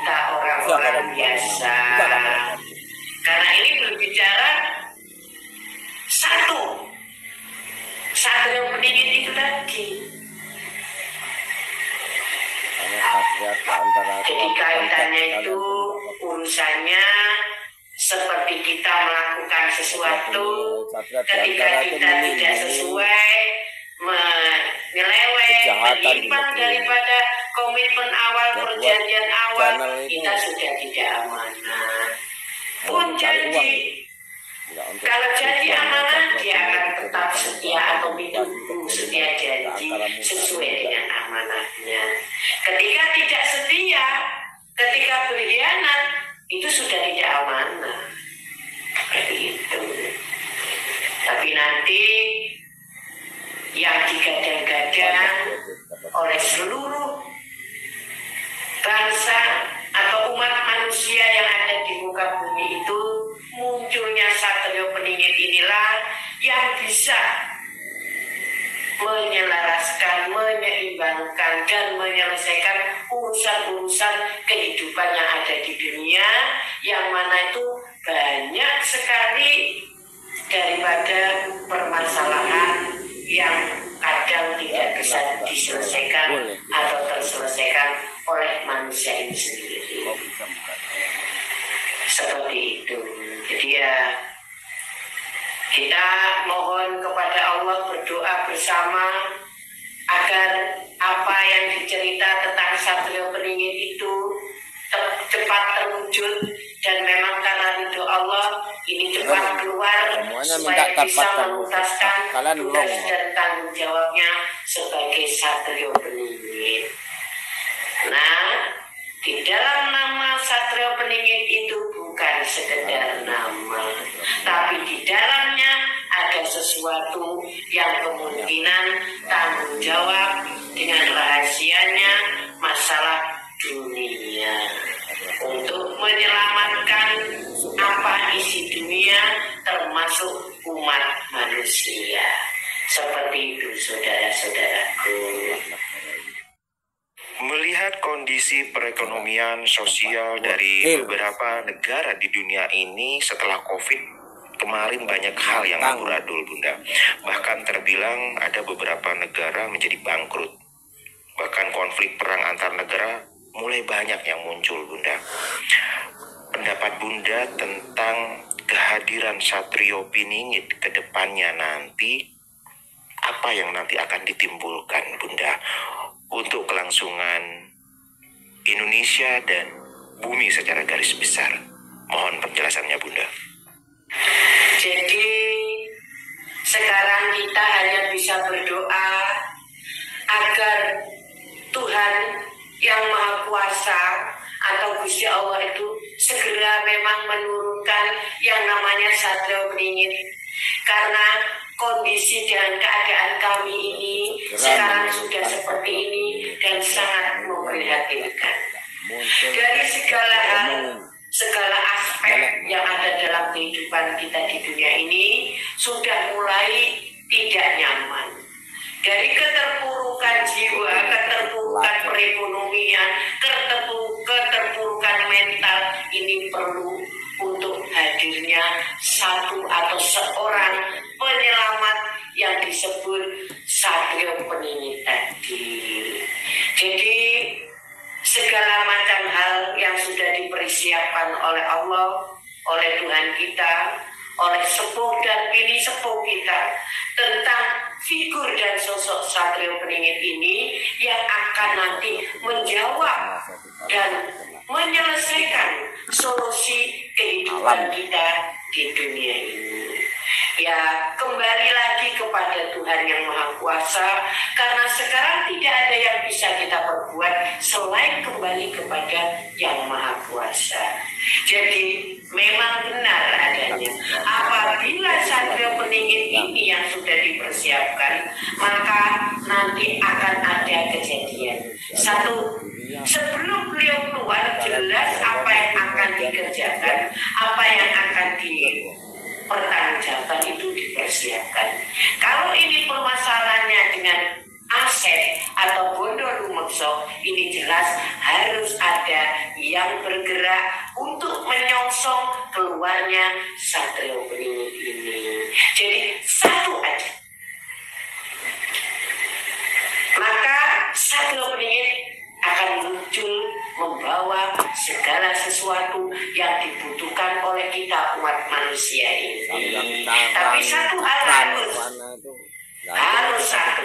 kita orang-orang biasa. Karena ini berbicara satu yang peningin itu tadi. Jadi kaitannya itu urusannya seperti kita melakukan sesuatu, ketika kita tidak sesuai, menyeleweng, menyimpang daripada komitmen awal, perjanjian awal, kita sudah tidak amanah. Pun janji, kalau janji amanah, dia akan tetap setia atau mendukung setia janji sesuai dengan amanahnya. Ketika tidak setia, ketika berkhianat, itu sudah tidak amanah. Seperti itu. Tapi nanti yang digadang-gadang oleh seluruh bangsa atau umat manusia yang ada di muka bumi itu, munculnya Satrio Peningit inilah yang bisa menyelaraskan, menyeimbangkan, dan menyelesaikan urusan-urusan kehidupan yang ada di dunia, yang mana itu banyak sekali daripada permasalahan yang kadang tidak bisa diselesaikan atau terselesaikan oleh manusia ini sendiri. Seperti itu. Jadi ya, kita mohon kepada Allah, berdoa bersama agar apa yang dicerita tentang Satrio Peningit itu cepat terwujud, dan memang karena ridho Allah ini cepat keluar supaya bisa menuntaskan tugas dan tanggung jawabnya sebagai Satrio Peningit. Nah, di dalam nama Satrio Peningit itu bukan sekedar nama, tapi di dalamnya ada sesuatu yang kemungkinan tanggung jawab dengan rahasianya masalah dunia, untuk menyelamatkan apa isi dunia termasuk umat manusia. Seperti itu, saudara-saudaraku. Melihat kondisi perekonomian sosial dari beberapa negara di dunia ini setelah COVID kemarin, banyak hal yang amburadul, Bunda. Bahkan terbilang ada beberapa negara menjadi bangkrut. Bahkan konflik perang antar negara mulai banyak yang muncul, Bunda. Pendapat Bunda tentang kehadiran Satrio Peningit ke depannya nanti, apa yang nanti akan ditimbulkan, Bunda, untuk kelangsungan Indonesia dan bumi secara garis besar? Mohon penjelasannya, Bunda. Jadi sekarang kita hanya bisa berdoa agar Tuhan yang Maha Kuasa atau Gusti Allah itu segera memang menurunkan yang namanya Satrio Peningit. Karena kondisi dan keadaan kami ini sekarang sudah seperti ini dan sangat memprihatinkan. Dari segala hal, segala aspek yang ada dalam kehidupan kita di dunia ini sudah mulai tidak nyaman. Dari keterpurukan jiwa, keterpurukan perekonomian, keterpurukan mental, ini perlu untuk hadirnya satu atau seorang penyelamat yang disebut Satrio Peningit tadi. Jadi segala macam hal yang sudah dipersiapkan oleh Allah, oleh Tuhan kita, oleh sepuh dan bini sepuh kita tentang figur dan sosok Satrio Peningit ini yang akan nanti menjawab dan menyelesaikan solusi kehidupan kita di dunia ini. Ya, kembali lagi kepada Tuhan yang Maha Kuasa, karena sekarang tidak ada yang bisa kita perbuat selain kembali kepada yang Maha Kuasa. Jadi memang benar adanya, apabila Satrio Peningit ini yang sudah dipersiapkan, maka nanti akan ada kejadian. Satu, sebelum beliau keluar, jelas apa yang akan dikerjakan, apa yang akan dipertanggungjawabkan itu dipersiapkan. Kalau ini permasalahannya dengan aset atau bondo lumekso ini jelas harus ada yang bergerak untuk menyongsong keluarnya Satrio Beringin ini. Jadi satu aja. Maka Satrio Beringin akan muncul membawa segala sesuatu yang dibutuhkan oleh kita umat manusia ini. Tapi satu hal harus satu.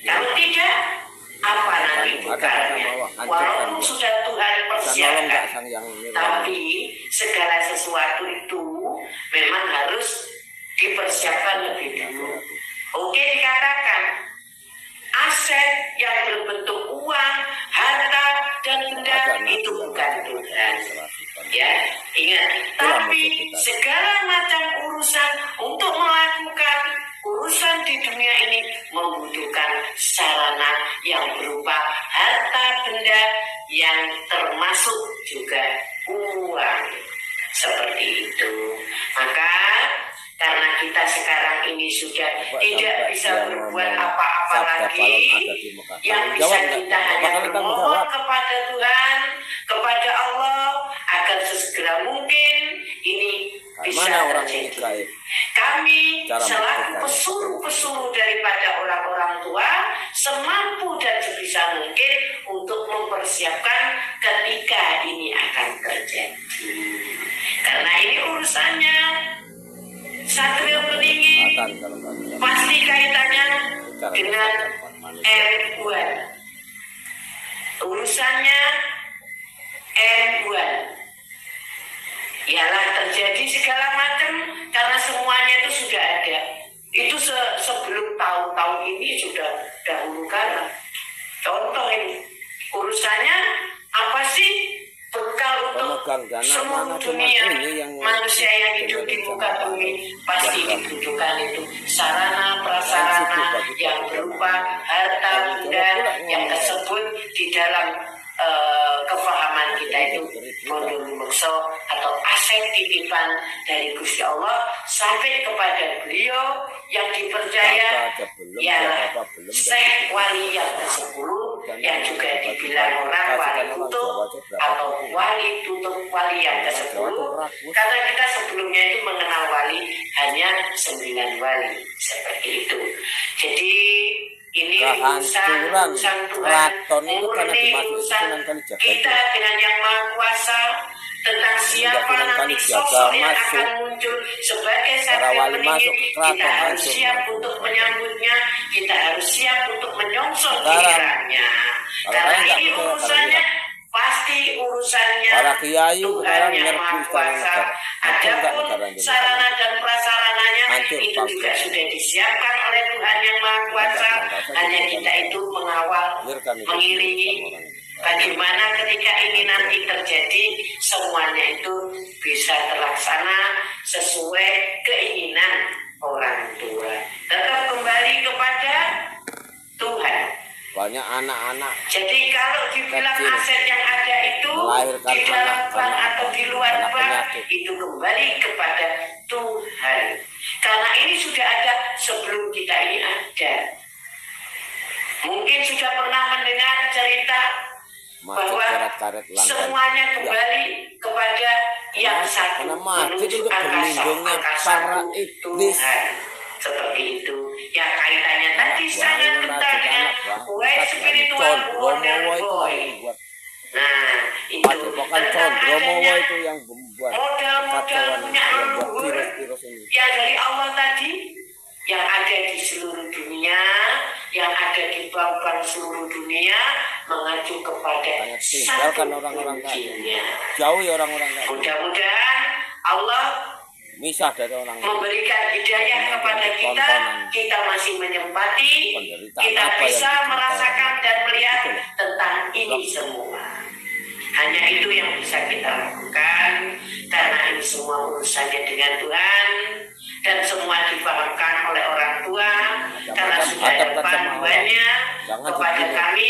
Kalau tidak, apa nanti bukannya? Walaupun sudah Tuhan persiapkan, tapi segala sesuatu itu memang harus dipersiapkan lebih dulu. Oke, dikatakan aset yang berbentuk uang, harta, dan benda itu bukan Tuhan. Ya, ingat. Tapi segala macam urusan untuk melakukan urusan di dunia ini membutuhkan sarana yang berupa harta benda yang termasuk juga uang. Seperti itu. Maka karena kita sekarang ini sudah tidak bisa berbuat apa-apa lagi, yang bisa kita hanya bermohon kepada Tuhan, kepada Allah agar sesegera mungkin ini bisa terjadi. Kami selaku pesuruh-pesuruh daripada orang-orang tua semampu dan sebisa mungkin untuk mempersiapkan ketika ini akan terjadi. Karena ini urusannya Satrio Beringin pasti kaitannya dengan M1. Urusannya M1. Ialah terjadi segala macam karena semuanya itu sudah ada. Itu sebelum tahun-tahun ini sudah dahulu kala. Contoh ini urusannya apa sih? Bekal untuk seluruh dunia manusia yang hidup di muka bumi pasti dibutuhkan itu sarana prasarana yang berupa harta benda yang tersebut di dalam kefahaman kita itu bondo lumekso atau aset titipan dari Gusti Allah sampai kepada beliau yang dipercaya ya Syekh Wali yang ke-10 yang juga dibilang orang wali kutub atau wali tutup wali yang ke-10 karena kita sebelumnya itu mengenal wali hanya 9 wali seperti itu. Jadi ini urusan Tuhan, murni urusan kita dengan Yang Maha Kuasa tentang siapa nanti sosok yang akan muncul sebagai Satrio Beringin. Kita harus siap untuk menyambutnya, kita harus siap untuk menyongsong kiranya. Karena ini urusannya pasti urusannya Tuhan Yang Maha Kuasa. Adapun sarana dan prasarananya itu juga sudah disiapkan oleh Tuhan Yang Maha Kuasa. Hanya kita itu mengawal, mengiringi bagaimana ketika ini nanti terjadi semuanya itu bisa terlaksana sesuai keinginan orang tua. Tetap kembali kepada Tuhan. Banyak anak-anak. Jadi kalau dibilang aset yang ada itu di dalam bank atau di luar bank itu kembali kepada Tuhan. Karena ini sudah ada sebelum kita ini ada. Mungkin sudah pernah mendengar cerita bahwa semuanya kembali kepada yang satu, menuju angkasa Tuhan. Seperti itu. Ya kaitannya tadi sangat kental dengan way spiritual wonder boy. Nah, itu Condromowo itu yang membuat modal-modal punya leluhur yang dari Allah tadi, yang ada di seluruh dunia, yang ada di bank-bank seluruh dunia, mengacu kepada satu kuncinya. Jauh ya orang-orang. Mudah-mudahan Allah misah dari orang memberikan hidayah kepada kita, kita masih menyempati, kita bisa merasakan dan melihat tentang ini semua. Hanya itu yang bisa kita lakukan, karena ini semua urusannya dengan Tuhan, dan semua dipahamkan oleh orang tua, karena sudah ada panduannya kepada kami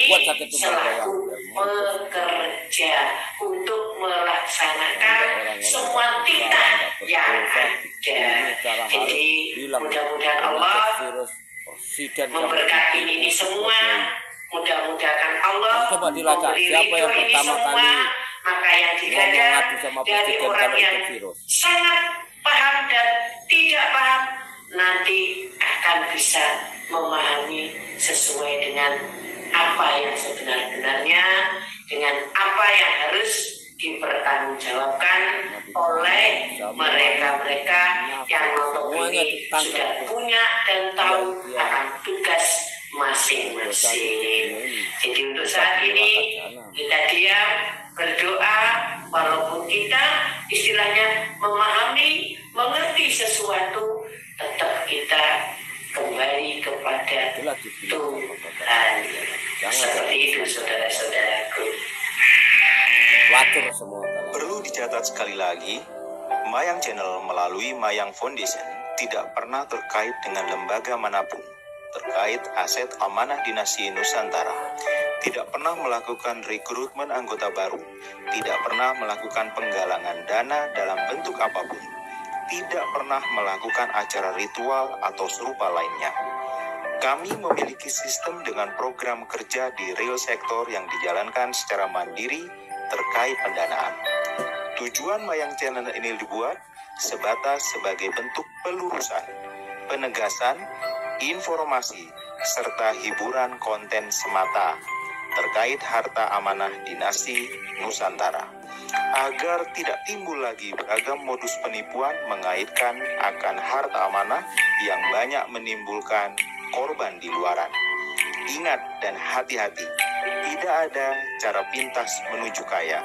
selaku pekerja untuk melaksanakan semua titah yang ada. Jadi mudah-mudahan Allah presiden sama memberkati ini semua. Mudah-mudahan Allah coba dilacak memberi siapa yang ridho ini pertama semua. kali Maka yang dijaga ngomong sama dari presiden orang kalau yang itu virus. sangat paham dan tidak paham nanti akan bisa memahami sesuai dengan apa yang sebenar-benarnya, dengan apa yang harus dipertanggungjawabkan oleh mereka-mereka yang nonton ini sudah punya dan tahu akan tugas masing-masing. Jadi untuk saat ini kita diam, berdoa, walaupun kita istilahnya memahami, mengerti sesuatu, tetap kita kembali kepada Tuhan. Seperti itu saudara-saudaraku. Watur semua. Perlu dicatat sekali lagi, Mayang Channel melalui Mayang Foundation tidak pernah terkait dengan lembaga manapun terkait aset amanah dinasti Nusantara, tidak pernah melakukan rekrutmen anggota baru, tidak pernah melakukan penggalangan dana dalam bentuk apapun, tidak pernah melakukan acara ritual atau serupa lainnya. Kami memiliki sistem dengan program kerja di real sektor yang dijalankan secara mandiri terkait pendanaan. Tujuan Mayang Channel ini dibuat sebatas sebagai bentuk pelurusan, penegasan, informasi, serta hiburan konten semata terkait harta amanah dinasti Nusantara, agar tidak timbul lagi beragam modus penipuan mengaitkan akan harta amanah yang banyak menimbulkan korban di luaran. Ingat dan hati-hati, tidak ada cara pintas menuju kaya.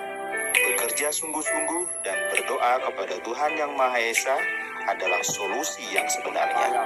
Bekerja sungguh-sungguh dan berdoa kepada Tuhan Yang Maha Esa adalah solusi yang sebenarnya.